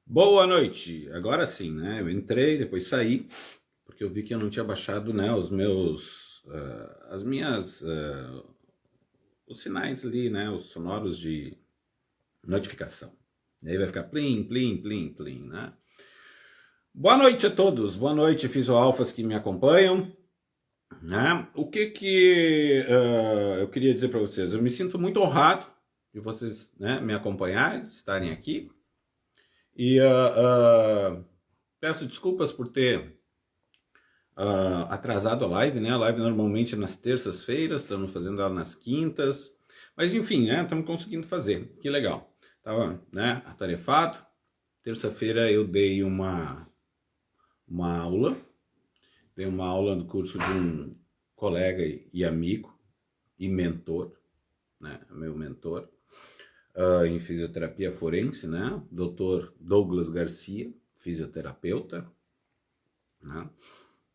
Boa noite. Agora sim, né? Eu entrei, depois saí, porque eu vi que eu não tinha baixado, né, os meus, as minhas, os sinais ali, né, os sonoros de notificação. E aí vai ficar plim, plim, plim, plim, né? Boa noite a todos. Boa noite, fisioalfas que me acompanham, né? O que que eu queria dizer para vocês? Eu me sinto muito honrado de vocês, né, me acompanharem, estarem aqui. E peço desculpas por ter atrasado a live, né? A live normalmente é nas terças-feiras, estamos fazendo ela nas quintas. Mas enfim, né? Estamos conseguindo fazer. Que legal. Tava, né, atarefado. Terça-feira eu dei uma aula. Dei uma aula no curso de um colega e amigo e mentor, né? Meu mentor, em fisioterapia forense, né? Dr. Douglas Garcia, fisioterapeuta, né?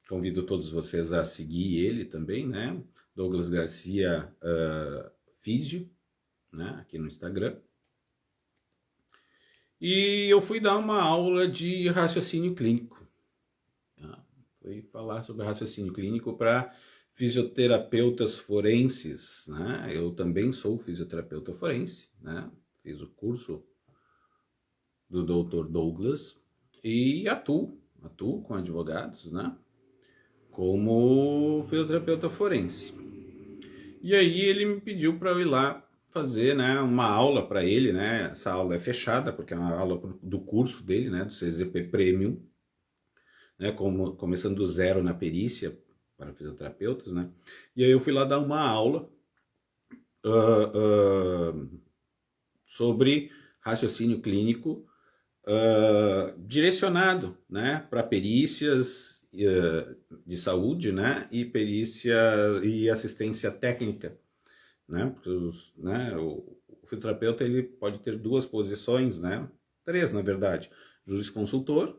Convido todos vocês a seguir ele também, né? Douglas Garcia Físio, né? Aqui no Instagram. E eu fui dar uma aula de raciocínio clínico. Tá? Fui falar sobre raciocínio clínico para fisioterapeutas forenses, né? Eu também sou fisioterapeuta forense, né? Fiz o curso do Dr. Douglas e atuo com advogados, né? Como fisioterapeuta forense. E aí ele me pediu para eu ir lá fazer, né, uma aula para ele, né? Essa aula é fechada porque é uma aula do curso dele, né, do CZP Premium, né, começando do zero na perícia para fisioterapeutas, né? E aí eu fui lá dar uma aula sobre raciocínio clínico direcionado, né, para perícias de saúde, né, e perícia e assistência técnica, né, porque o fisioterapeuta ele pode ter duas posições, né, três na verdade: jurisconsultor,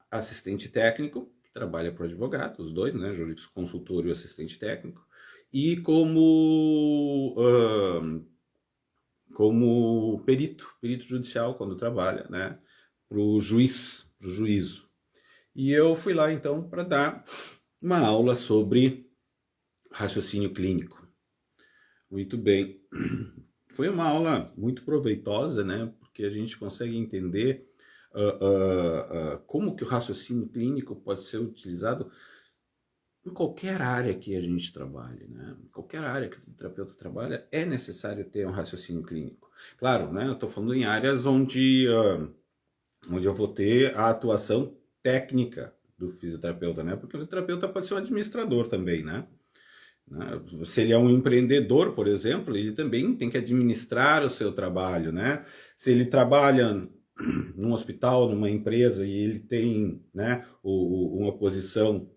assistente técnico, que trabalha para o advogado, os dois, né, jurisconsultor e assistente técnico, e como perito judicial quando trabalha, né, para o juiz, para o juízo. E eu fui lá então para dar uma aula sobre raciocínio clínico. Muito bem. Foi uma aula muito proveitosa, né, porque a gente consegue entender como que o raciocínio clínico pode ser utilizado em qualquer área que a gente trabalhe, né? Em qualquer área que o terapeuta trabalha, é necessário ter um raciocínio clínico. Claro, né? Eu estou falando em áreas onde eu vou ter a atuação técnica do fisioterapeuta, né? Porque o fisioterapeuta pode ser um administrador também, né? Se ele é um empreendedor, por exemplo, ele também tem que administrar o seu trabalho, né? Se ele trabalha num hospital, numa empresa e ele tem, né, uma posição,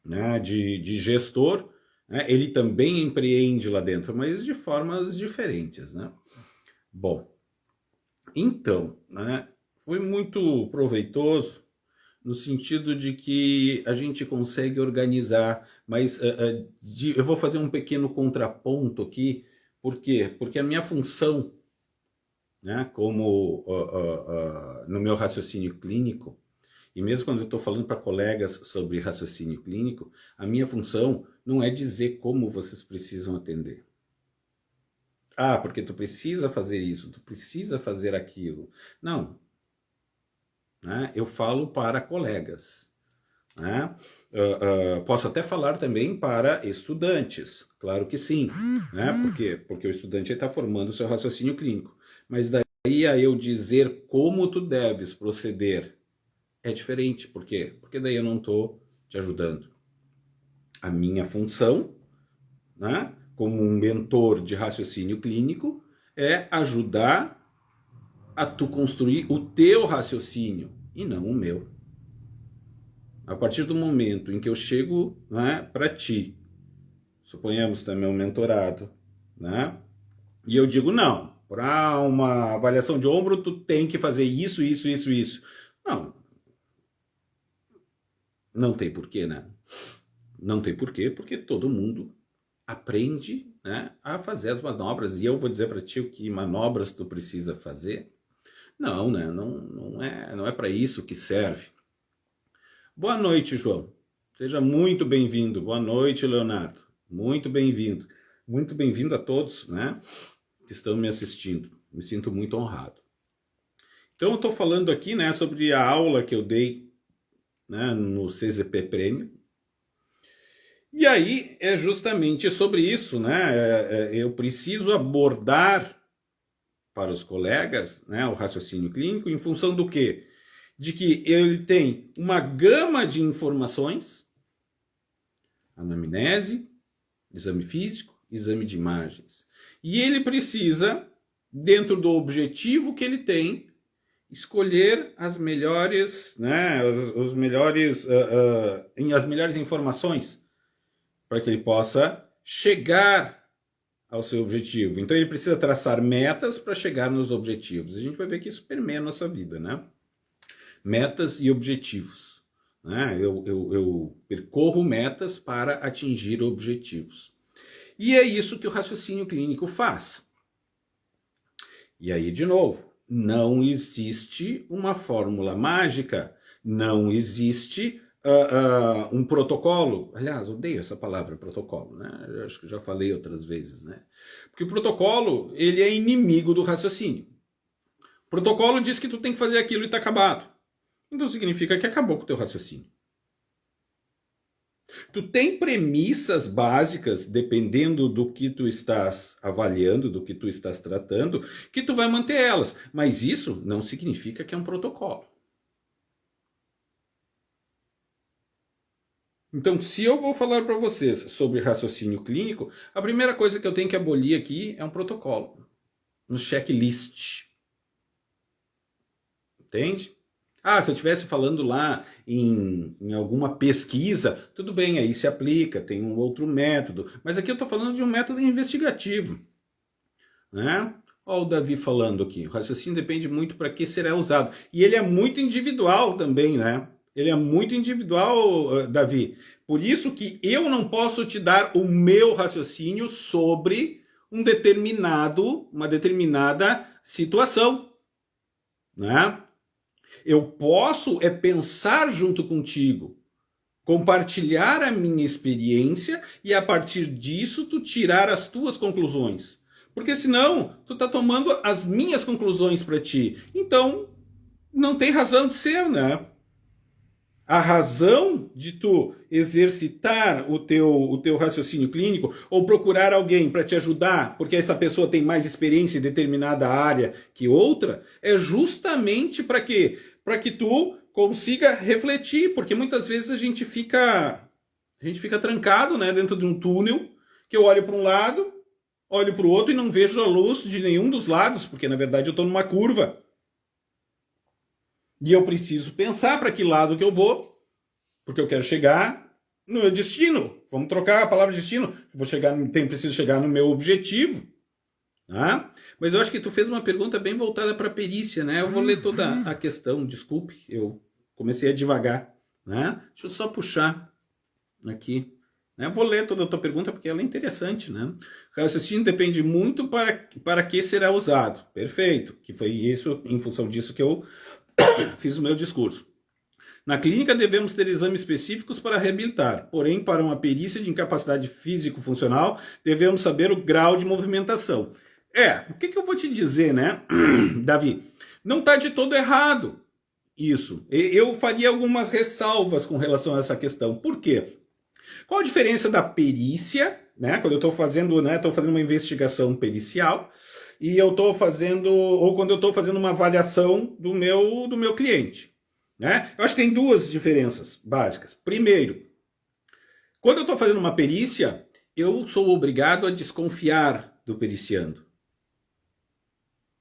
né, de gestor, né, ele também empreende lá dentro, mas de formas diferentes, né? Bom, então, né, foi muito proveitoso no sentido de que a gente consegue organizar, mas eu vou fazer um pequeno contraponto aqui. Por quê? Porque a minha função, né, como no meu raciocínio clínico, e mesmo quando eu estou falando para colegas sobre raciocínio clínico, a minha função não é dizer como vocês precisam atender. Ah, porque tu precisa fazer isso, tu precisa fazer aquilo. Não. Né? Eu falo para colegas. Né? Posso até falar também para estudantes, claro que sim. Né? Por quê? Porque o estudante está formando o seu raciocínio clínico. Mas daí a eu dizer como tu deves proceder é diferente. Por quê? Porque daí eu não estou te ajudando. A minha função, né, como um mentor de raciocínio clínico, é ajudar a tu construir o teu raciocínio e não o meu. A partir do momento em que eu chego, né, para ti, suponhamos também um mentorado, né, E eu digo, não, para uma avaliação de ombro, tu tem que fazer isso, isso, isso, isso. Não, não tem porquê, né? Não tem porquê, porque todo mundo aprende, né, a fazer as manobras. E eu vou dizer para ti o que manobras tu precisa fazer. Não, né? Não é para isso que serve. Boa noite, João. Seja muito bem-vindo. Boa noite, Leonardo. Muito bem-vindo. Muito bem-vindo a todos, né, que estão me assistindo. Me sinto muito honrado. Então, eu estou falando aqui, né, sobre a aula que eu dei, né, no CZP Prêmio. E aí é justamente sobre isso, né? Eu preciso abordar para os colegas, né, o raciocínio clínico em função do quê? De que ele tem uma gama de informações, anamnese, exame físico, exame de imagens. E ele precisa, dentro do objetivo que ele tem, escolher as melhores, né, as melhores informações para que ele possa chegar ao seu objetivo. Então ele precisa traçar metas para chegar nos objetivos. A gente vai ver que isso permeia a nossa vida, né? Metas e objetivos. Né? Eu percorro metas para atingir objetivos. E é isso que o raciocínio clínico faz. E aí, de novo, não existe uma fórmula mágica, não existe um protocolo. Aliás, odeio essa palavra protocolo, né? Eu acho que já falei outras vezes, né? Porque o protocolo, ele é inimigo do raciocínio. O protocolo diz que tu tem que fazer aquilo e está acabado. Então significa que acabou com o teu raciocínio. Tu tem premissas básicas, dependendo do que tu estás avaliando, do que tu estás tratando, que tu vai manter elas. Mas isso não significa que é um protocolo. Então, se eu vou falar para vocês sobre raciocínio clínico, a primeira coisa que eu tenho que abolir aqui é um protocolo, um checklist. Entende? Ah, se eu estivesse falando lá em alguma pesquisa, tudo bem, aí se aplica, tem um outro método. Mas aqui eu estou falando de um método investigativo. Né? Olha o Davi falando aqui. O raciocínio depende muito para que será usado. E ele é muito individual também, né? Ele é muito individual, Davi. Por isso que eu não posso te dar o meu raciocínio sobre uma determinada situação. Né? Eu posso pensar junto contigo, compartilhar a minha experiência e a partir disso tu tirar as tuas conclusões. Porque senão tu tá tomando as minhas conclusões para ti. Então não tem razão de ser, né? A razão de tu exercitar o teu raciocínio clínico ou procurar alguém para te ajudar, porque essa pessoa tem mais experiência em determinada área que outra, é justamente para quê? Para que tu consiga refletir, porque muitas vezes a gente fica trancado, né, dentro de um túnel, que eu olho para um lado, olho para o outro e não vejo a luz de nenhum dos lados, porque na verdade eu estou numa curva. E eu preciso pensar para que lado que eu vou, porque eu quero chegar no meu destino. Vamos trocar a palavra destino. Preciso chegar no meu objetivo. Tá? Mas eu acho que tu fez uma pergunta bem voltada para a perícia, né? Eu vou ler toda a questão, desculpe, eu comecei a devagar, né? Deixa eu só puxar aqui. Né? Vou ler toda a tua pergunta porque ela é interessante, né? O raciocínio depende muito para que será usado. Perfeito, que foi isso, em função disso que eu fiz o meu discurso. Na clínica devemos ter exames específicos para reabilitar, porém para uma perícia de incapacidade físico-funcional devemos saber o grau de movimentação. O que eu vou te dizer, né, Davi? Não está de todo errado isso. Eu faria algumas ressalvas com relação a essa questão. Por quê? Qual a diferença da perícia, né, quando eu estou fazendo, né, uma investigação pericial, e eu estou fazendo, ou quando eu estou fazendo uma avaliação do meu cliente. Né? Eu acho que tem duas diferenças básicas. Primeiro, quando eu estou fazendo uma perícia, eu sou obrigado a desconfiar do periciando.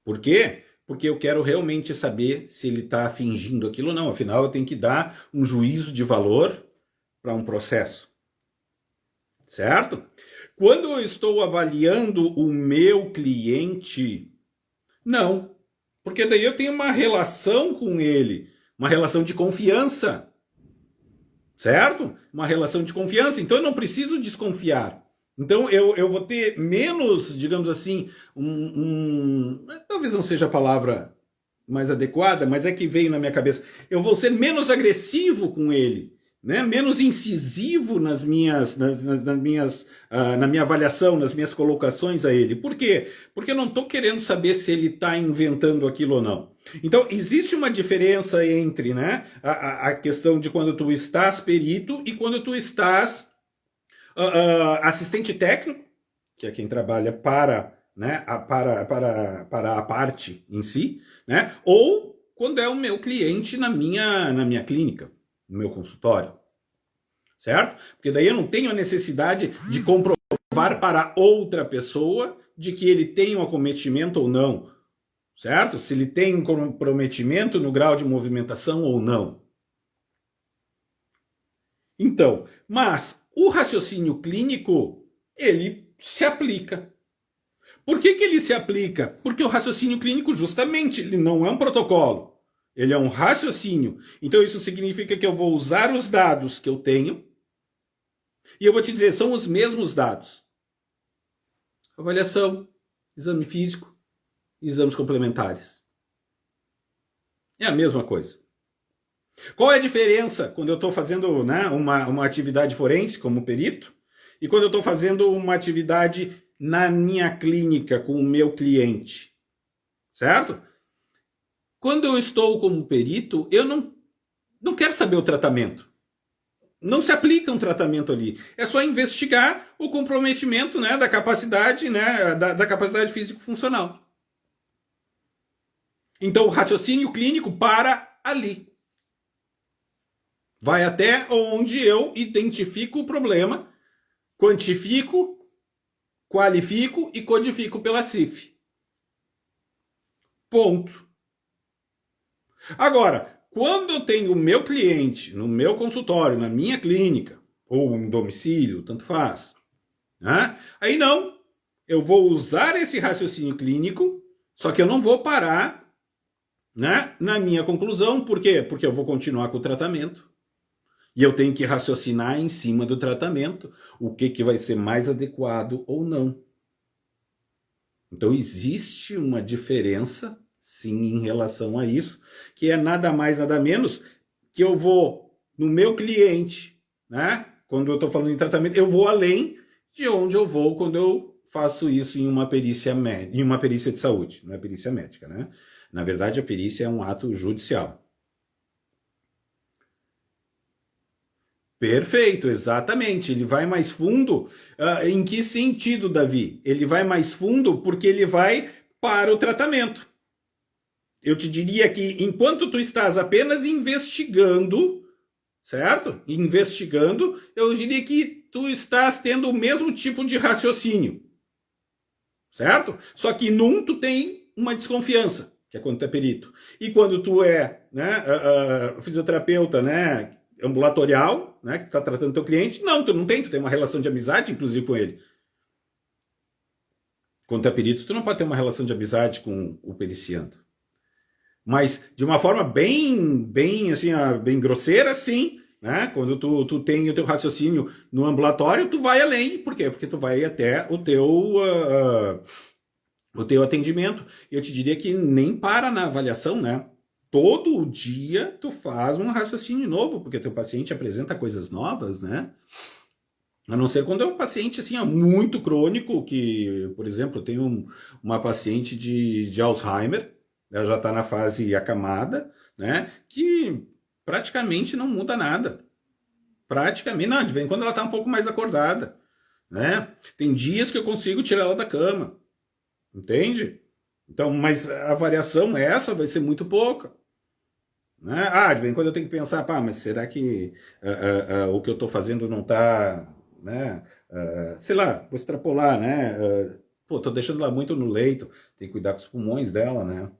Por quê? Porque eu quero realmente saber se ele está fingindo aquilo ou não. Afinal, eu tenho que dar um juízo de valor para um processo. Certo? Quando eu estou avaliando o meu cliente, não. Porque daí eu tenho uma relação com ele, uma relação de confiança, certo? Uma relação de confiança. Então eu não preciso desconfiar. Então eu vou ter menos, digamos assim, talvez não seja a palavra mais adequada, mas é que veio na minha cabeça. Eu vou ser menos agressivo com ele, né? Menos incisivo nas minhas, na minha avaliação, nas minhas colocações a ele. Por quê? Porque eu não estou querendo saber se ele está inventando aquilo ou não. Então, existe uma diferença entre, né, a questão de quando tu estás perito e quando tu estás assistente técnico, que é quem trabalha para, né, para a parte em si, né, ou quando é o meu cliente na minha clínica, no meu consultório, certo? Porque daí eu não tenho a necessidade de comprovar para outra pessoa de que ele tem um acometimento ou não, certo? Se ele tem um comprometimento no grau de movimentação ou não. Então, mas o raciocínio clínico, ele se aplica. Por que ele se aplica? Porque o raciocínio clínico, justamente, ele não é um protocolo. Ele é um raciocínio. Então, isso significa que eu vou usar os dados que eu tenho e eu vou te dizer, são os mesmos dados. Avaliação, exame físico, exames complementares. É a mesma coisa. Qual é a diferença quando eu estou fazendo, né, uma atividade forense como perito e quando eu estou fazendo uma atividade na minha clínica com o meu cliente? Certo? Quando eu estou como perito, eu não quero saber o tratamento. Não se aplica um tratamento ali. É só investigar o comprometimento, né, da capacidade, né, da capacidade físico-funcional. Então, o raciocínio clínico para ali. Vai até onde eu identifico o problema, quantifico, qualifico e codifico pela CIF. Ponto. Agora, quando eu tenho o meu cliente no meu consultório, na minha clínica, ou em domicílio, tanto faz, né? Aí não, eu vou usar esse raciocínio clínico, só que eu não vou parar, né, na minha conclusão. Por quê? Porque eu vou continuar com o tratamento. E eu tenho que raciocinar em cima do tratamento, o que vai ser mais adequado ou não. Então existe uma diferença, sim, em relação a isso, que é nada mais, nada menos que eu vou no meu cliente, né? Quando eu estou falando em tratamento, eu vou além de onde eu vou quando eu faço isso em uma perícia de saúde, não é perícia médica, né? Na verdade, a perícia é um ato judicial. Perfeito, exatamente. Ele vai mais fundo. Em que sentido, Davi? Ele vai mais fundo porque ele vai para o tratamento. Eu te diria que enquanto tu estás apenas investigando, certo? Investigando, eu diria que tu estás tendo o mesmo tipo de raciocínio, certo? Só que num tu tem uma desconfiança, que é quando tu é perito. E quando tu é, né, fisioterapeuta, né, ambulatorial, né, que tu tá tratando teu cliente, não, tu não tem, tu tem uma relação de amizade, inclusive, com ele. Quando tu é perito, tu não pode ter uma relação de amizade com o periciando. Mas de uma forma bem assim, bem grosseira, sim, né? Quando tu tem o teu raciocínio no ambulatório, tu vai além. Por quê? Porque tu vai até o teu atendimento. E eu te diria que nem para na avaliação, né? Todo dia tu faz um raciocínio novo, porque teu paciente apresenta coisas novas, né? A não ser quando é um paciente assim, muito crônico, que, por exemplo, eu tenho uma paciente de Alzheimer, ela já está na fase acamada, né? Que praticamente não muda nada. Praticamente, não, de vez em quando ela está um pouco mais acordada, né? Tem dias que eu consigo tirar ela da cama, entende? Então, mas a variação essa vai ser muito pouca. Né? De vez em quando eu tenho que pensar, mas será que o que eu estou fazendo não está, né? Sei lá, vou extrapolar, né? Tô deixando ela muito no leito, tem que cuidar com os pulmões dela, né?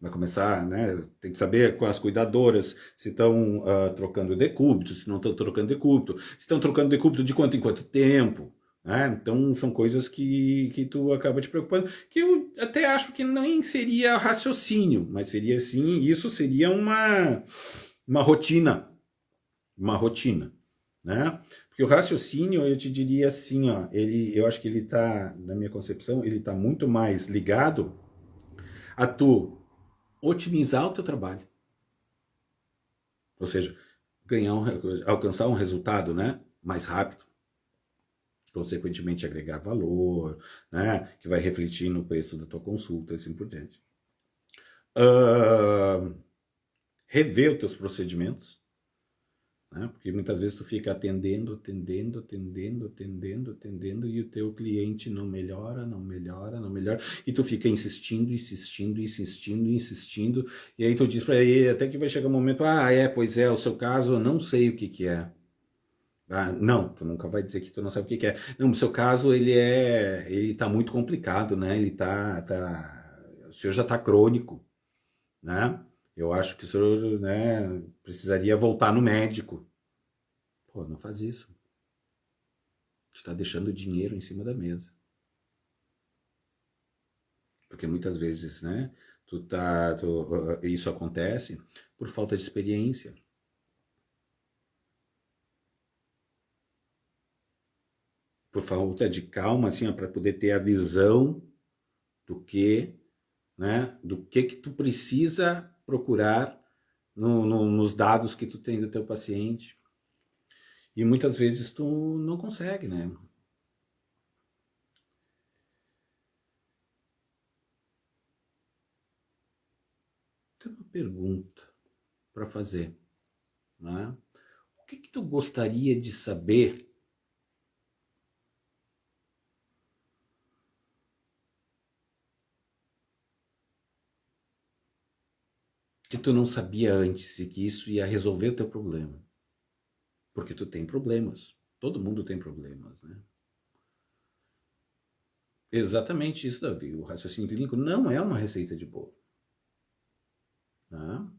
Vai começar, né? Tem que saber com as cuidadoras se estão trocando decúbito, se não estão trocando decúbito, se estão trocando decúbito de quanto em quanto tempo, né? Então são coisas que tu acaba te preocupando, que eu até acho que nem seria raciocínio, mas seria sim, isso seria uma rotina, uma rotina, né? Porque o raciocínio, eu te diria assim, ó, eu acho que ele tá, na minha concepção, ele tá muito mais ligado a tu otimizar o teu trabalho. Ou seja, alcançar um resultado, né, mais rápido, consequentemente agregar valor, né, que vai refletir no preço da tua consulta e assim por diante. Rever os teus procedimentos, né, porque muitas vezes tu fica atendendo e o teu cliente não melhora, e tu fica insistindo, e aí tu diz para ele até que vai chegar um momento, pois é, o seu caso eu não sei o que é. Não, tu nunca vai dizer que tu não sabe o que é. Não, no seu caso ele tá muito complicado, né? O senhor já tá crônico, né? Eu acho que o senhor, né, precisaria voltar no médico. Pô, não faz isso. Tu tá deixando dinheiro em cima da mesa. Porque muitas vezes, né, isso acontece por falta de experiência. Por falta de calma, assim, para poder ter a visão do que, né, do que tu precisa procurar nos dados que tu tem do teu paciente. E muitas vezes tu não consegue, né? Tem uma pergunta para fazer, né? O que tu gostaria de saber que tu não sabia antes e que isso ia resolver o teu problema? Porque tu tem problemas. Todo mundo tem problemas, né? Exatamente isso, Davi. O raciocínio clínico não é uma receita de bolo. Tá?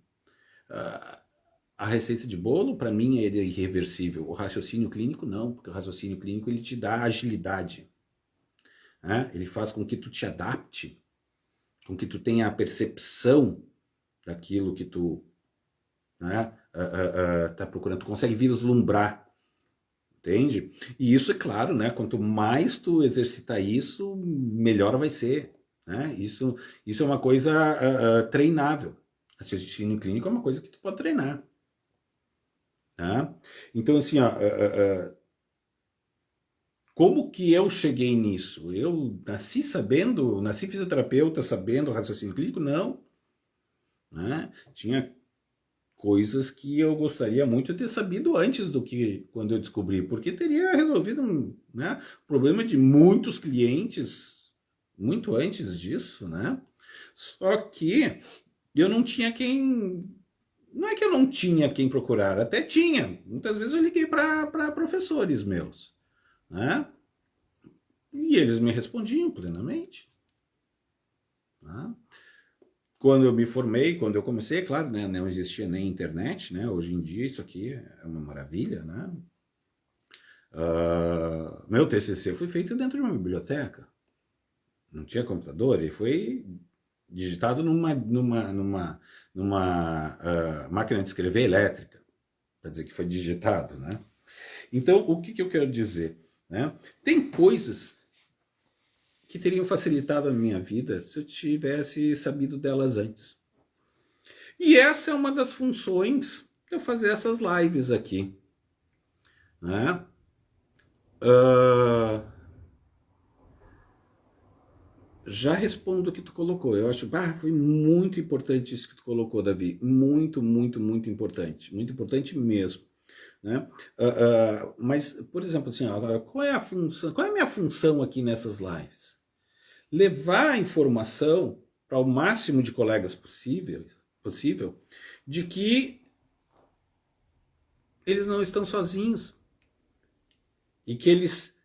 A receita de bolo, para mim, é irreversível. O raciocínio clínico, não. Porque o raciocínio clínico, ele te dá agilidade. Né? Ele faz com que tu te adapte, com que tu tenha a percepção daquilo que tu, né, tá procurando. Tu consegue vislumbrar. Entende? E isso é claro, né? Quanto mais tu exercitar isso, melhor vai ser. Né? Isso é uma coisa treinável. Raciocínio clínico é uma coisa que tu pode treinar. Tá? Então, assim, ó, como que eu cheguei nisso? Eu nasci fisioterapeuta sabendo raciocínio clínico? Não. Né? Tinha coisas que eu gostaria muito de ter sabido antes do que quando eu descobri, porque teria resolvido né, o problema de muitos clientes muito antes disso, né? Só que eu não tinha quem. Não é que eu não tinha quem procurar, até tinha. Muitas vezes eu liguei para professores meus, né? E eles me respondiam plenamente. Né? Quando eu me formei, quando eu comecei, claro, né, não existia nem internet, né? Hoje em dia isso aqui é uma maravilha, né? Meu TCC foi feito dentro de uma biblioteca. Não tinha computador e foi digitado numa máquina de escrever elétrica, para dizer que foi digitado, né? Então, o que eu quero dizer? Né? Tem coisas que teriam facilitado a minha vida se eu tivesse sabido delas antes. E essa é uma das funções de eu fazer essas lives aqui. Né? Já respondo o que tu colocou. Eu acho que foi muito importante isso que tu colocou, Davi. Muito, muito, muito importante. Muito importante mesmo. Né? Mas, por exemplo, assim, qual é a função? Qual é a minha função aqui nessas lives? Levar a informação para o máximo de colegas possível de que eles não estão sozinhos e que eles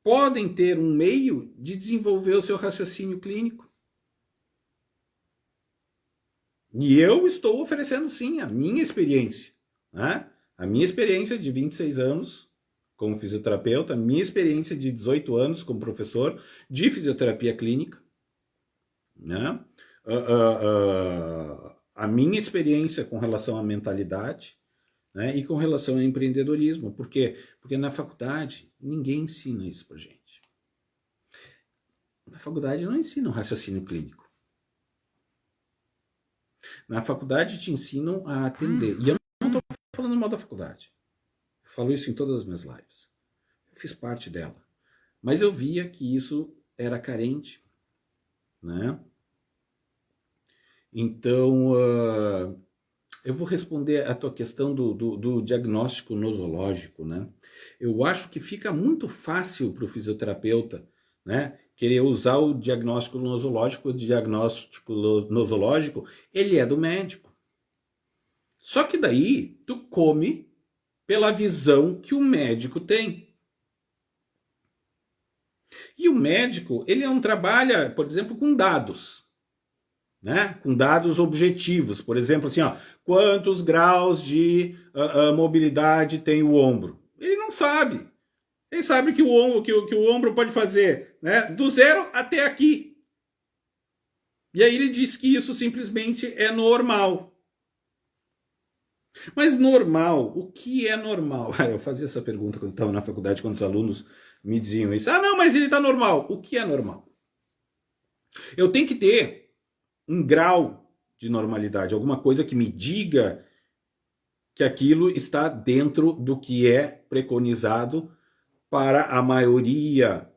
podem ter um meio de desenvolver o seu raciocínio clínico. E eu estou oferecendo, sim, a minha experiência. Né? A minha experiência de 26 anos como fisioterapeuta, minha experiência de 18 anos como professor de fisioterapia clínica, né? A minha experiência com relação à mentalidade, né? E com relação ao empreendedorismo. Por quê? Porque na faculdade ninguém ensina isso pra gente. Na faculdade não ensina o raciocínio clínico. Na faculdade te ensinam a atender. E eu não estou falando mal da faculdade. Eu falo isso em todas as minhas lives. Eu fiz parte dela. Mas eu via que isso era carente, né? Então, eu vou responder a tua questão do diagnóstico nosológico, né? Eu acho que fica muito fácil para o fisioterapeuta, né, querer usar o diagnóstico nosológico. O diagnóstico nosológico, ele é do médico. Só que daí tu come pela visão que o médico tem. E o médico, ele não trabalha, por exemplo, com dados, né? Com dados objetivos. Por exemplo, assim, ó, quantos graus de mobilidade tem o ombro? Ele não sabe. Ele sabe que o ombro pode fazer, né, do 0 até aqui. E aí ele diz que isso simplesmente é normal. Mas normal, o que é normal? Eu fazia essa pergunta quando estava na faculdade, quando os alunos me diziam isso. Ah, não, mas ele está normal. O que é normal? Eu tenho que ter um grau de normalidade, alguma coisa que me diga que aquilo está dentro do que é preconizado para a maioria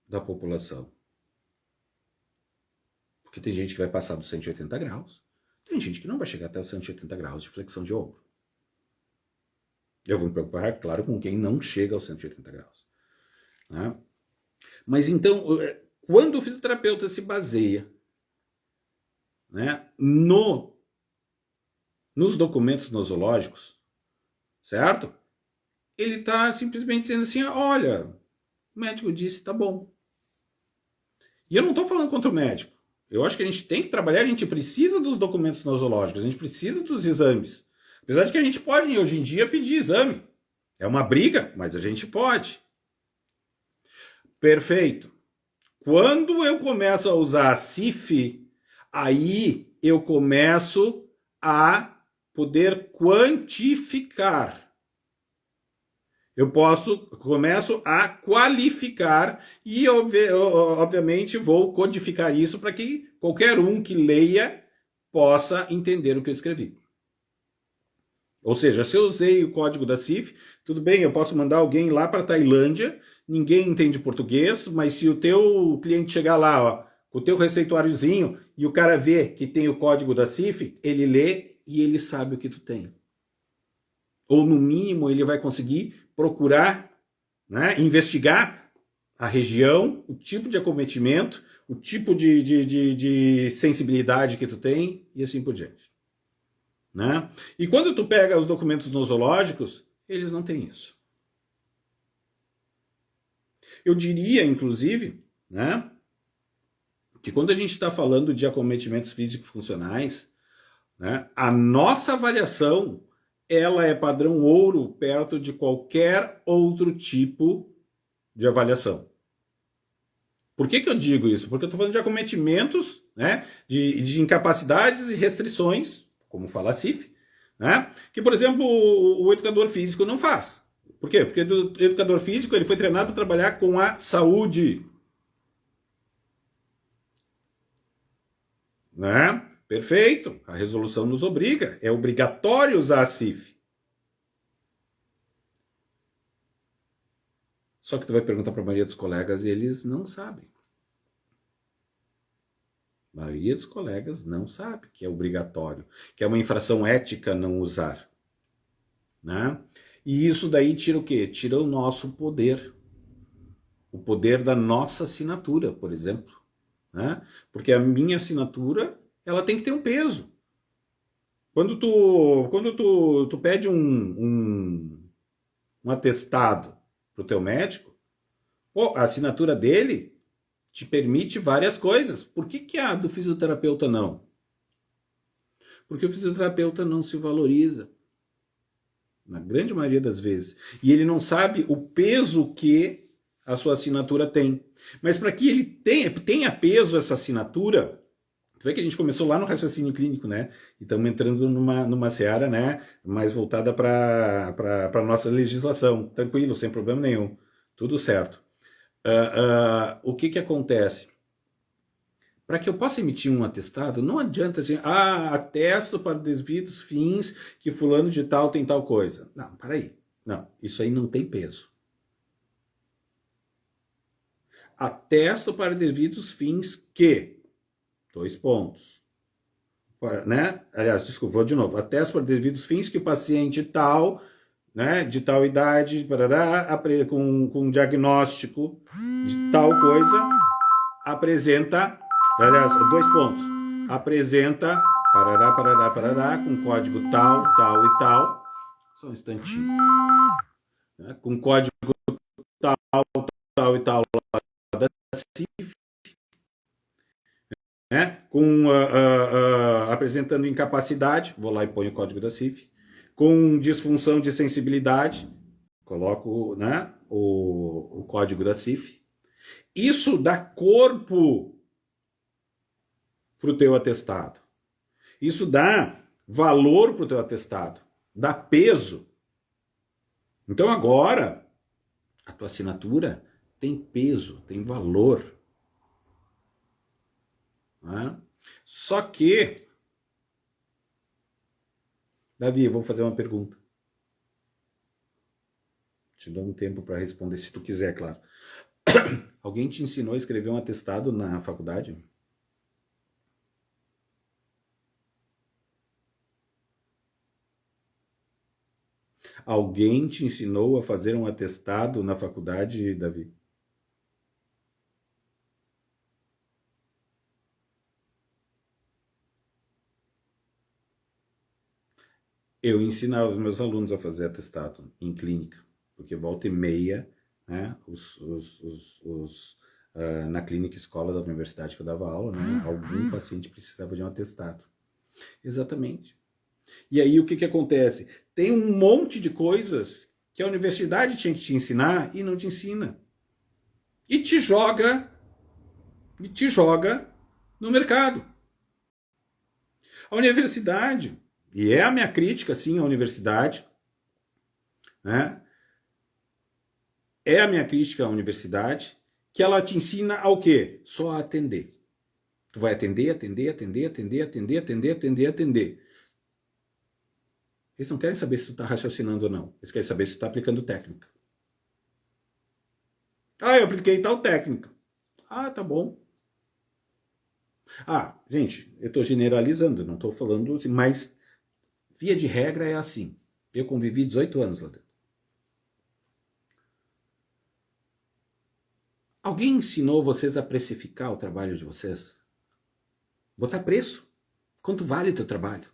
da população. Porque tem gente que vai passar dos 180 graus, tem gente que não vai chegar até os 180 graus de flexão de ombro. Eu vou me preocupar, claro, com quem não chega aos 180 graus. Né? Mas então, quando o fisioterapeuta se baseia, né, nos documentos nosológicos, certo? Ele está simplesmente dizendo assim, olha, o médico disse, tá bom. E eu não estou falando contra o médico. Eu acho que a gente tem que trabalhar, a gente precisa dos documentos nosológicos, a gente precisa dos exames. Apesar de que a gente pode, hoje em dia, pedir exame. É uma briga, mas a gente pode. Perfeito. Quando eu começo a usar a CIF, aí eu começo a poder quantificar. Eu começo a qualificar e, obviamente, vou codificar isso para que qualquer um que leia possa entender o que eu escrevi. Ou seja, se eu usei o código da CIF, tudo bem, eu posso mandar alguém lá para a Tailândia, ninguém entende português, mas se o teu cliente chegar lá, ó, com o teu receituáriozinho, e o cara vê que tem o código da CIF, ele lê e ele sabe o que tu tem. Ou, no mínimo, ele vai conseguir procurar, né, investigar a região, o tipo de acometimento, o tipo de sensibilidade que tu tem, e assim por diante. Né? E quando tu pega os documentos nosológicos, eles não têm isso. Eu diria, inclusive, né, que quando a gente está falando de acometimentos físico-funcionais, né, a nossa avaliação ela é padrão ouro perto de qualquer outro tipo de avaliação. Por que eu digo isso? Porque eu estou falando de acometimentos, né, de incapacidades e restrições, como fala a CIF, né, que, por exemplo, o educador físico não faz. Por quê? Porque o educador físico ele foi treinado para trabalhar com a saúde. Né? Perfeito, a resolução nos obriga, é obrigatório usar a CIF. Só que tu vai perguntar para a maioria dos colegas e eles não sabem. A maioria dos colegas não sabe que é obrigatório, que é uma infração ética não usar. Né? E isso daí tira o quê? Tira o nosso poder. O poder da nossa assinatura, por exemplo. Né? Porque a minha assinatura ela tem que ter um peso. Quando tu pede um atestado para o teu médico, pô, a assinatura dele te permite várias coisas. Por que a do fisioterapeuta não? Porque o fisioterapeuta não se valoriza. na grande maioria das vezes. E ele não sabe o peso que a sua assinatura tem. Mas para que ele tenha peso essa assinatura, tu vê que a gente começou lá no raciocínio clínico, né? E estamos entrando numa seara, né, mais voltada para a nossa legislação. Tranquilo, sem problema nenhum. Tudo certo. O que acontece? Para que eu possa emitir um atestado, não adianta assim, atesto para devidos fins que fulano de tal tem tal coisa. Não, peraí. Não, isso aí não tem peso. Atesto para devidos fins que, 2 pontos, né? Aliás, desculpa, vou de novo. Atesto para devidos fins que o paciente tal, né, de tal idade, parará, com diagnóstico de tal coisa, apresenta, aliás, 2 pontos, apresenta, parará, com código tal, tal e tal, só um instantinho, né, com código tal, tal e tal, da CIF, né, apresentando incapacidade, vou lá e ponho o código da CIF, com disfunção de sensibilidade, coloco, né, o código da CIF. Isso dá corpo para o teu atestado. Isso dá valor para o teu atestado, dá peso. Então agora, a tua assinatura tem peso, tem valor. Né? Só que, Davi, eu vou fazer uma pergunta. Te dou um tempo para responder, se tu quiser, claro. Alguém te ensinou a escrever um atestado na faculdade? Alguém te ensinou a fazer um atestado na faculdade, Davi? Eu ensinava os meus alunos a fazer atestado em clínica, porque volta e meia, né, na clínica escola da universidade que eu dava aula, né, algum paciente precisava de um atestado. Exatamente. E aí o que acontece? Tem um monte de coisas que a universidade tinha que te ensinar e não te ensina. E te joga no mercado. A universidade, e é a minha crítica, sim, à universidade, né? É a minha crítica à universidade, que ela te ensina ao quê? Só a atender. Tu vai atender. Eles não querem saber se tu está raciocinando ou não. Eles querem saber se tu está aplicando técnica. Eu apliquei tal técnica. Tá bom. Gente, eu estou generalizando, não estou falando assim, mas via de regra é assim. Eu convivi 18 anos lá dentro. Alguém ensinou vocês a precificar o trabalho de vocês? Botar preço? Quanto vale o teu trabalho?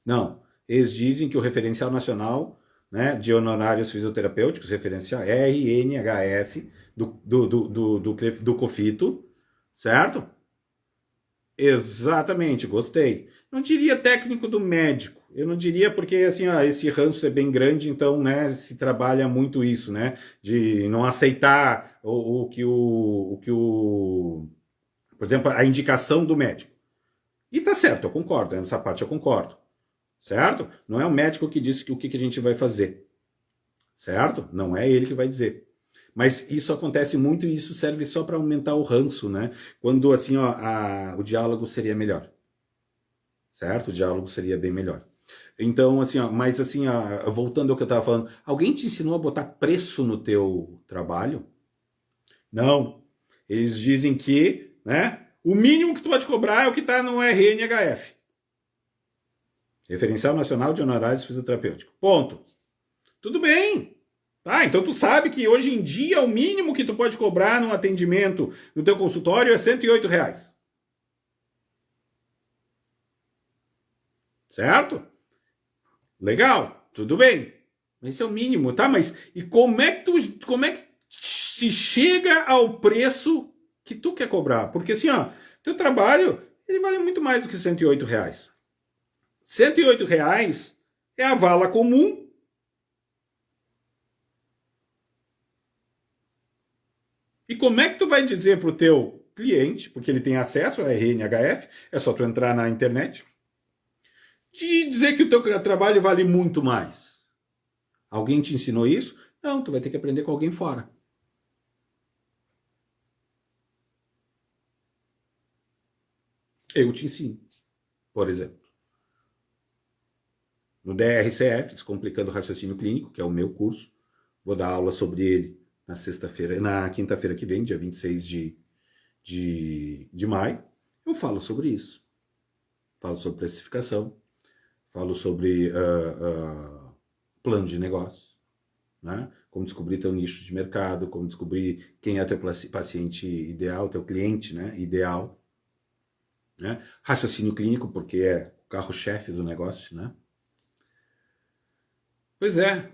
Não. Eles dizem que o referencial nacional, né, de honorários fisioterapêuticos, referencial RNHF, do COFITO, certo? Exatamente, gostei. Não diria técnico do médico. Eu não diria porque, assim, esse ranço é bem grande, então, né, se trabalha muito isso, né, de não aceitar o que por exemplo, a indicação do médico. E tá certo, eu concordo, nessa parte eu concordo, certo? Não é o médico que diz o que a gente vai fazer, certo? Não é ele que vai dizer. Mas isso acontece muito e isso serve só para aumentar o ranço, né? Quando, assim, o diálogo seria melhor, certo? O diálogo seria bem melhor. Então, assim, mas assim, voltando ao que eu estava falando, alguém te ensinou a botar preço no teu trabalho? Não. Eles dizem que, né, o mínimo que tu pode cobrar é o que está no RNHF. Referencial Nacional de Honorários Fisioterapêuticos. Ponto. Tudo bem. Então tu sabe que hoje em dia o mínimo que tu pode cobrar num atendimento no teu consultório é R$108. Certo? Legal, tudo bem. Esse é o mínimo, tá? Mas e como é que se chega ao preço que tu quer cobrar? Porque assim, teu trabalho, ele vale muito mais do que R$108. R$108 é a vala comum. E como é que tu vai dizer para o teu cliente, porque ele tem acesso a RNHF, é só tu entrar na internet, te dizer que o teu trabalho vale muito mais? Alguém te ensinou isso? Não, tu vai ter que aprender com alguém fora. Eu te ensino, por exemplo. No DRCF, Descomplicando o Raciocínio Clínico, que é o meu curso, vou dar aula sobre ele na quinta-feira que vem, dia 26 de maio. Eu falo sobre isso. Falo sobre precificação, falo sobre plano de negócio, né? Como descobrir teu nicho de mercado, como descobrir quem é teu paciente ideal, teu cliente, né, ideal. Né? Raciocínio clínico, porque é o carro-chefe do negócio, né? Pois é.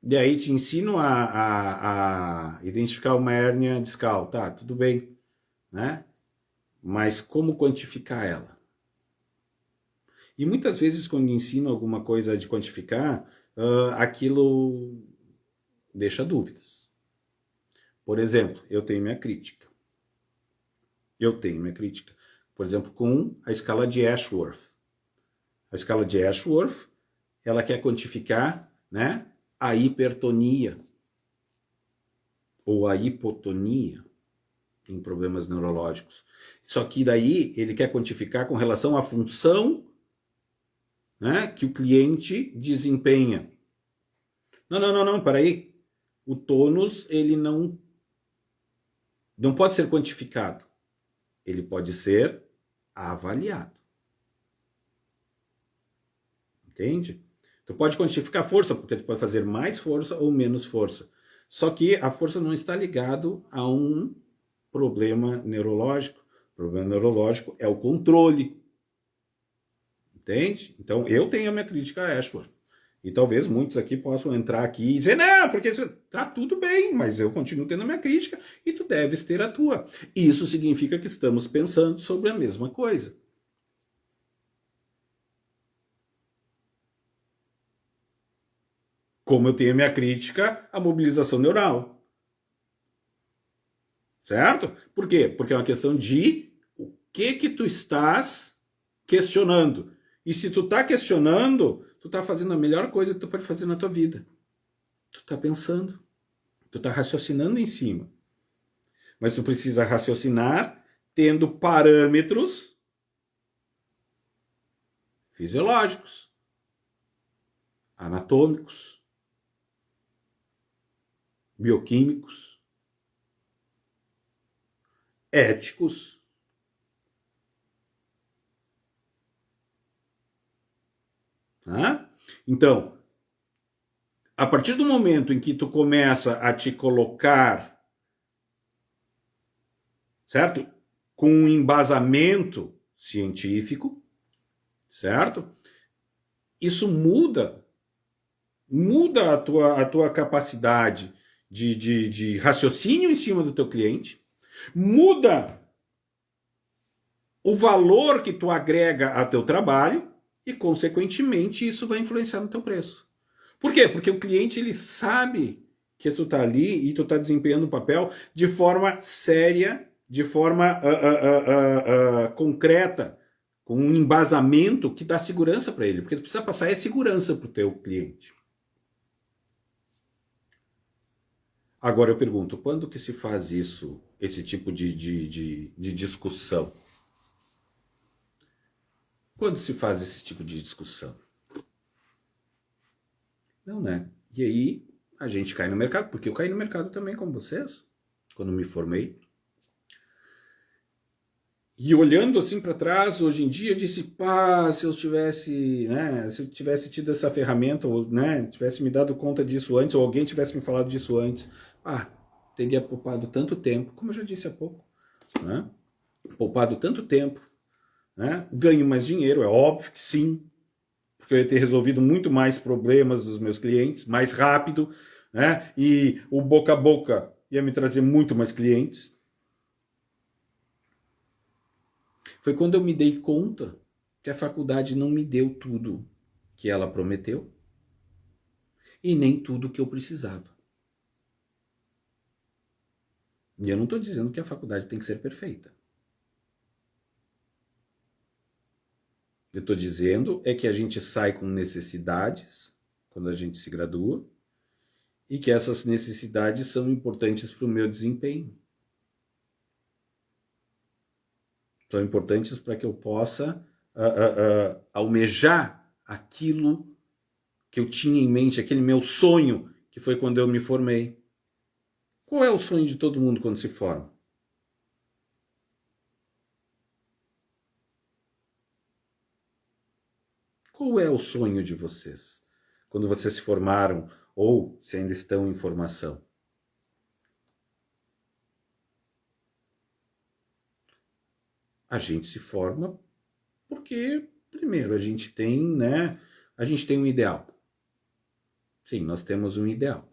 E aí te ensino a identificar uma hérnia discal. Tá, tudo bem, né? Mas como quantificar ela? E muitas vezes, quando ensino alguma coisa de quantificar, aquilo deixa dúvidas. Por exemplo, eu tenho minha crítica. Por exemplo, com a escala de Ashworth. A escala de Ashworth, ela quer quantificar, né, a hipertonia ou a hipotonia em problemas neurológicos. Só que daí ele quer quantificar com relação à função, né, que o cliente desempenha. Não, peraí. O tônus, ele não pode ser quantificado. Ele pode ser avaliado. Entende? Tu pode quantificar força, porque tu pode fazer mais força ou menos força. Só que a força não está ligado a um problema neurológico. O problema neurológico é o controle. Entende? Então, eu tenho a minha crítica a Ashworth. E talvez muitos aqui possam entrar aqui e dizer, não, porque tá tudo bem, mas eu continuo tendo a minha crítica e tu deves ter a tua. Isso significa que estamos pensando sobre a mesma coisa. Como eu tenho a minha crítica à mobilização neural. Certo? Por quê? Porque é uma questão de o que tu estás questionando. E se tu tá questionando, tu tá fazendo a melhor coisa que tu pode fazer na tua vida. Tu tá pensando. Tu tá raciocinando em cima. Mas tu precisa raciocinar tendo parâmetros fisiológicos, anatômicos, bioquímicos, éticos. Tá? Então, a partir do momento em que tu começa a te colocar, certo? Com um embasamento científico, certo? Isso muda a tua capacidade de raciocínio em cima do teu cliente, muda o valor que tu agrega a teu trabalho e, consequentemente, isso vai influenciar no teu preço. Por quê? Porque o cliente, ele sabe que tu tá ali e tu tá desempenhando um papel de forma séria, de forma concreta, com um embasamento que dá segurança para ele, porque tu precisa passar segurança para o teu cliente. Agora eu pergunto, quando que se faz isso, esse tipo de discussão? Quando se faz esse tipo de discussão? Não, né? E aí a gente cai no mercado, porque eu caí no mercado também como vocês, quando me formei. E olhando assim para trás, hoje em dia, eu disse, pá, se eu tivesse, né, se eu tivesse tido essa ferramenta, ou, né, tivesse me dado conta disso antes, ou alguém tivesse me falado disso antes, teria poupado tanto tempo, como eu já disse há pouco, né? Poupado tanto tempo, né? Ganho mais dinheiro, é óbvio que sim, porque eu ia ter resolvido muito mais problemas dos meus clientes, mais rápido, né? E o boca a boca ia me trazer muito mais clientes. Foi quando eu me dei conta que a faculdade não me deu tudo que ela prometeu e nem tudo que eu precisava. E eu não estou dizendo que a faculdade tem que ser perfeita. Eu estou dizendo é que a gente sai com necessidades quando a gente se gradua e que essas necessidades são importantes para o meu desempenho. São importantes para que eu possa almejar aquilo que eu tinha em mente, aquele meu sonho, que foi quando eu me formei. Qual é o sonho de todo mundo quando se forma? Qual é o sonho de vocês quando vocês se formaram ou se ainda estão em formação? A gente se forma porque, primeiro, a gente tem, né? A gente tem um ideal. Sim, nós temos um ideal,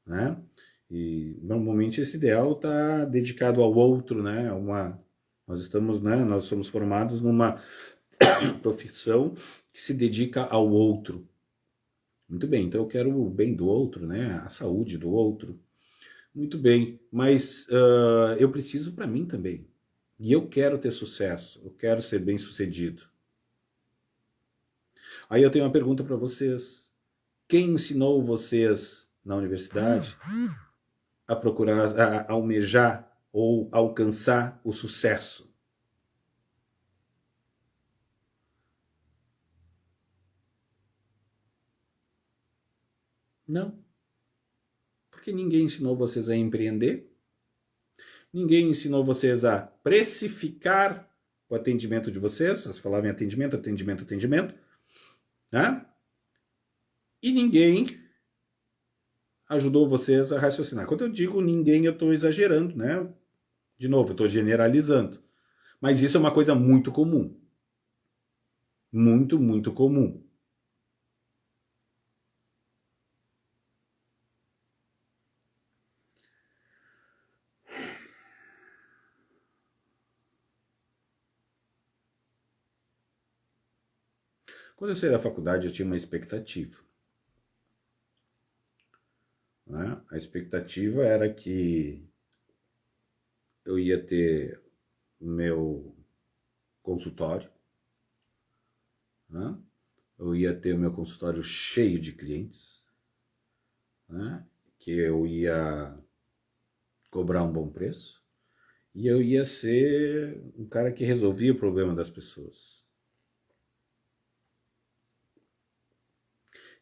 né? E normalmente esse ideal está dedicado ao outro, né? Nós estamos, né? Nós somos formados numa profissão que se dedica ao outro. Muito bem, então eu quero o bem do outro, né? A saúde do outro. Muito bem, mas eu preciso para mim também. E eu quero ter sucesso, eu quero ser bem sucedido. Aí eu tenho uma pergunta para vocês. Quem ensinou vocês na universidade a procurar, a almejar ou alcançar o sucesso? Não. Porque ninguém ensinou vocês a empreender, ninguém ensinou vocês a precificar o atendimento de vocês, vocês falavam em atendimento, atendimento, atendimento, né? E ninguém ajudou vocês a raciocinar. Quando eu digo ninguém, eu estou exagerando, né? De novo, eu estou generalizando. Mas isso é uma coisa muito comum. Muito, muito comum. Quando eu saí da faculdade, eu tinha uma expectativa. Né? A expectativa era que eu ia ter o meu consultório, né? Eu ia ter o meu consultório cheio de clientes, né? Que eu ia cobrar um bom preço e eu ia ser um cara que resolvia o problema das pessoas.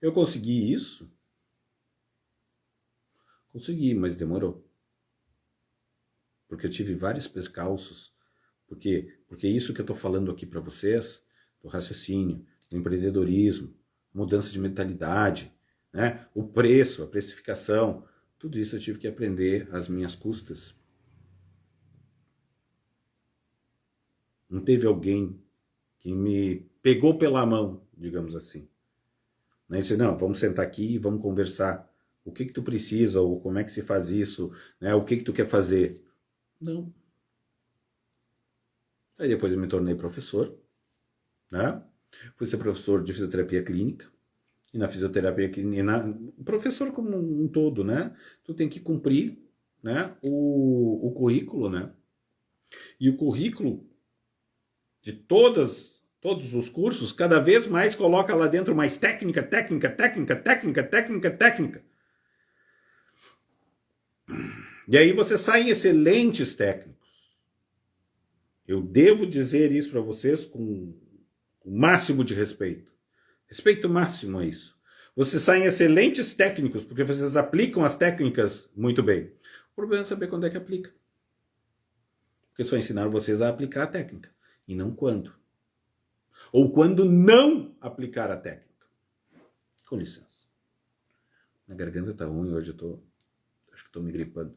Eu consegui isso? Consegui, mas demorou. Porque eu tive vários percalços. Porque isso que eu estou falando aqui para vocês, do raciocínio, do empreendedorismo, mudança de mentalidade, né? O preço, a precificação, tudo isso eu tive que aprender às minhas custas. Não teve alguém que me pegou pela mão, digamos assim. Né? Disse, não, vamos sentar aqui e vamos conversar. O que tu precisa, ou como é que se faz isso, né? O que tu quer fazer? Não. Aí depois eu me tornei professor, né? Fui ser professor de fisioterapia clínica. E na fisioterapia clínica, professor como um todo, né? Tu tem que cumprir, né? O currículo, né? E o currículo de todos os cursos, cada vez mais coloca lá dentro mais técnica, técnica, técnica, técnica, técnica, técnica. E aí você sai em excelentes técnicos. Eu devo dizer isso para vocês com o máximo de respeito. Respeito máximo a isso. Vocês saem excelentes técnicos, porque vocês aplicam as técnicas muito bem. O problema é saber quando é que aplica. Porque só ensinaram vocês a aplicar a técnica, e não quando. Ou quando não aplicar a técnica. Com licença. Minha garganta tá ruim hoje, acho que estou me gripando.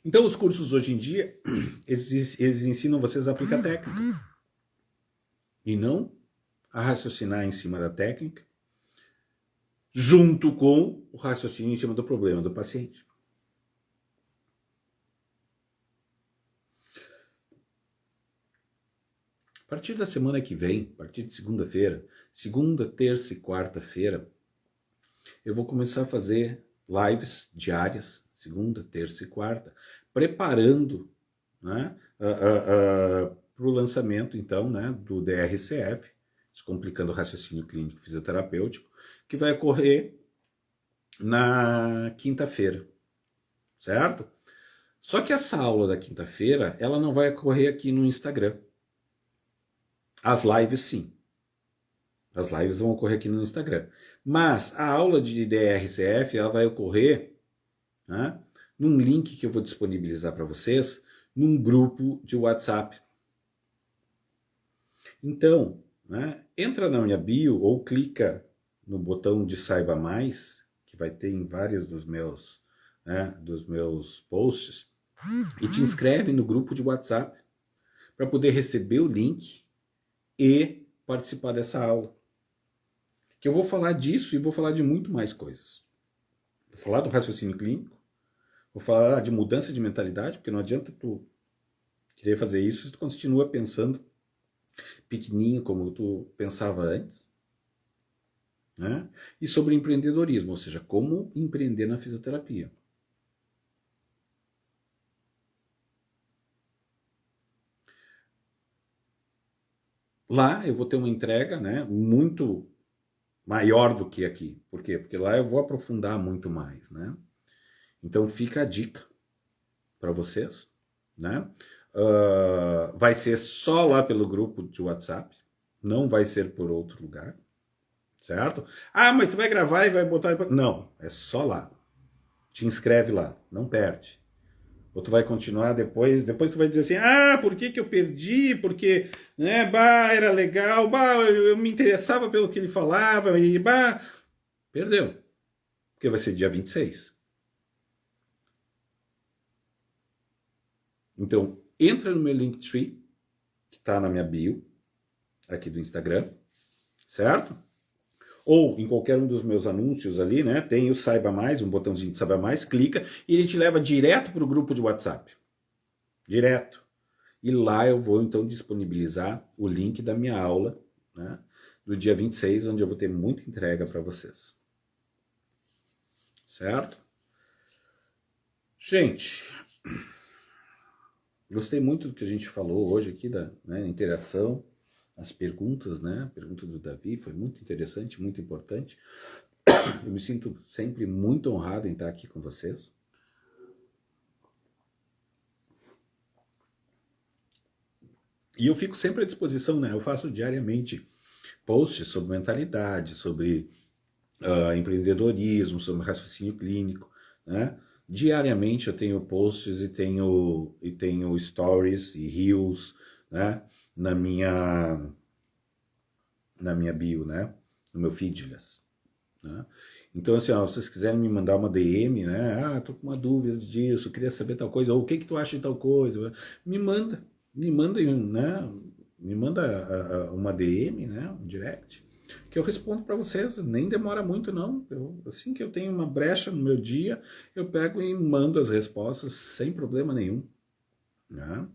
Então, os cursos hoje em dia, eles ensinam vocês a aplicar a técnica. E não a raciocinar em cima da técnica, junto com o raciocínio em cima do problema do paciente. partir da semana que vem, a partir de segunda-feira, segunda, terça e quarta-feira, eu vou começar a fazer lives diárias, segunda, terça e quarta, preparando, né, para o lançamento, então, né, do DRCF, Descomplicando o Raciocínio Clínico Fisioterapêutico, que vai ocorrer na quinta-feira, certo? Só que essa aula da quinta-feira, ela não vai ocorrer aqui no Instagram. As lives, sim. As lives vão ocorrer aqui no Instagram. Mas a aula de DRCF, ela vai ocorrer, né, num link que eu vou disponibilizar para vocês, num grupo de WhatsApp. Então, né, entra na minha bio ou clica no botão de Saiba Mais, que vai ter em vários dos meus posts, e te inscreve no grupo de WhatsApp para poder receber o link e participar dessa aula. Que eu vou falar disso e vou falar de muito mais coisas. Vou falar do raciocínio clínico, vou falar de mudança de mentalidade, porque não adianta tu querer fazer isso se tu continua pensando pequenininho como tu pensava antes, né? E sobre empreendedorismo, ou seja, como empreender na fisioterapia. Lá eu vou ter uma entrega, né, muito maior do que aqui. Por quê? Porque lá eu vou aprofundar muito mais, né? Então fica a dica para vocês, né? Vai ser só lá pelo grupo de WhatsApp, não vai ser por outro lugar, certo? Ah, mas tu vai gravar e vai botar... Não, é só lá. Te inscreve lá, não perde. Ou tu vai continuar depois tu vai dizer assim, ah, por que eu perdi? Porque, né, bah, era legal, bah, eu me interessava pelo que ele falava, e bah, perdeu. Porque vai ser dia 26. Então, entra no meu Linktree, que está na minha bio, aqui do Instagram, certo? Ou em qualquer um dos meus anúncios ali, né? Tem o Saiba Mais, um botãozinho de Saiba Mais, clica e ele te leva direto para o grupo de WhatsApp. Direto. E lá eu vou então disponibilizar o link da minha aula, né? Do dia 26, onde eu vou ter muita entrega para vocês. Certo? Gente, gostei muito do que a gente falou hoje aqui da, né, interação, as perguntas, né? A pergunta do Davi foi muito interessante, muito importante. Eu me sinto sempre muito honrado em estar aqui com vocês. E eu fico sempre à disposição, né? Eu faço diariamente posts sobre mentalidade, sobre empreendedorismo, sobre raciocínio clínico, né? Diariamente eu tenho posts e tenho stories e reels, né? Na minha bio, né? No meu feedless, né? Então, assim, ó, se vocês quiserem me mandar uma DM, né? Ah, tô com uma dúvida disso, queria saber tal coisa, ou o que tu acha de tal coisa, me manda, né? Me manda uma DM, né? Um direct, que eu respondo para vocês, nem demora muito não. Assim que eu tenho uma brecha no meu dia, eu pego e mando as respostas sem problema nenhum, né?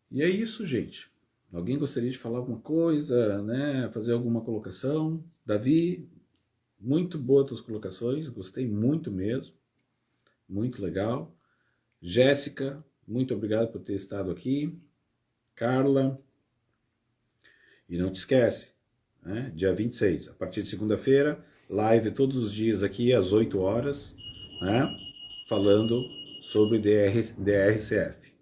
E é isso, gente. Alguém gostaria de falar alguma coisa, né? Fazer alguma colocação? Davi, muito boas tuas colocações, gostei muito mesmo, muito legal. Jéssica, muito obrigado por ter estado aqui. Carla, e não te esquece, né? Dia 26, a partir de segunda-feira, live todos os dias aqui às 8 horas, né? Falando sobre DRCF,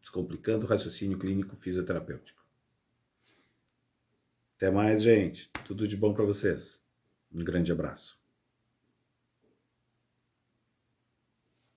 Descomplicando o Raciocínio Clínico Fisioterapêutico. Até mais, gente. Tudo de bom para vocês. Um grande abraço.